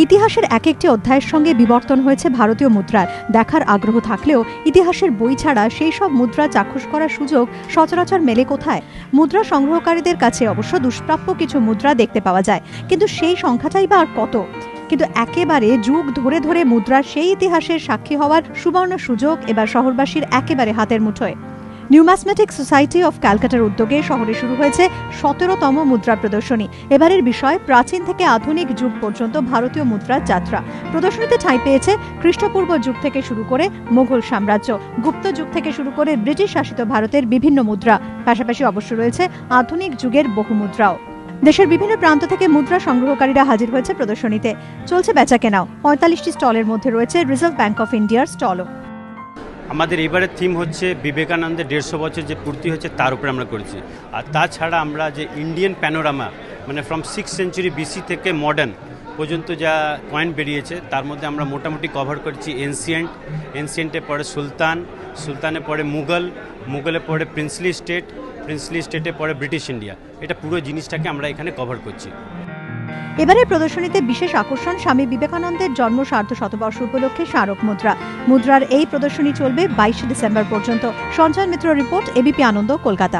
ইতিহাসের এক একটি অধ্যায়ের সঙ্গে বিবর্তন হয়েছে ভারতীয় মুদ্রার। দেখার আগ্রহ থাকলেও ইতিহাসের বই ছাড়া সেই সব মুদ্রা চাক্ষুষ করার সুযোগ সচরাচর মেলে কোথায়? মুদ্রা সংগ্রহকারীদের কাছে অবশ্য দুষ্প্রাপ্য কিছু মুদ্রা দেখতে পাওয়া যায়, কিন্তু সেই সংখ্যাটাই বা আর কত? কিন্তু একেবারে যুগ ধরে ধরে মুদ্রার সেই ইতিহাসের সাক্ষী হওয়ার সুবর্ণ সুযোগ এবার শহরবাসীর একেবারে হাতের মুঠোয়। নিউম্যাসমেটিক সোসাইটি অফ ক্যালকাটার উদ্যোগে শহরে শুরু হয়েছে ১৭তম মুদ্রা প্রদর্শনী। এবারের বিষয় প্রাচীন থেকে আধুনিক যুগ পর্যন্ত ভারতীয় মুদ্রার যাত্রা। প্রদর্শনীতে ঠাঁই পেয়েছে খ্রিস্টপূর্ব যুগ থেকে শুরু করে মোগল সাম্রাজ্য, গুপ্ত যুগ থেকে শুরু করে ব্রিটিশ শাসিত ভারতের বিভিন্ন মুদ্রা, পাশাপাশি অবশ্য রয়েছে আধুনিক যুগের বহু মুদ্রাও। দেশের বিভিন্ন প্রান্ত থেকে মুদ্রা সংগ্রহকারীরা হাজির হয়েছে প্রদর্শনীতে। চলছে বেচাকেনাও। ৪৫টি স্টলের মধ্যে রয়েছে রিজার্ভ ব্যাংক অফ ইন্ডিয়ার স্টলও। আমাদের এবারের থিম হচ্ছে বিবেকানন্দের ১৫০ বছর যে পূর্তি হচ্ছে তার উপরে আমরা করেছি। আর তাছাড়া আমরা যে ইন্ডিয়ান প্যানোরামা, মানে ফ্রম 6th সেঞ্চুরি BC থেকে মডার্ন পর্যন্ত যা কয়েন বেরিয়েছে তার মধ্যে আমরা মোটামুটি কভার করছি এনসিয়েন্টে পরে সুলতানে পরে মুঘলে পরে প্রিন্সলি স্টেটে পরে ব্রিটিশ ইন্ডিয়া। এটা পুরো জিনিসটাকে আমরা এখানে কভার করছি। এবারের প্রদর্শনীতে বিশেষ আকর্ষণ স্বামী বিবেকানন্দের জন্ম সার্ধশতবর্ষ উপলক্ষে স্মারক মুদ্রা। মুদ্রার এই প্রদর্শনী চলবে ২২ ডিসেম্বর পর্যন্ত। সঞ্জয় মিত্র রিপোর্ট, ABP আনন্দ, কলকাতা।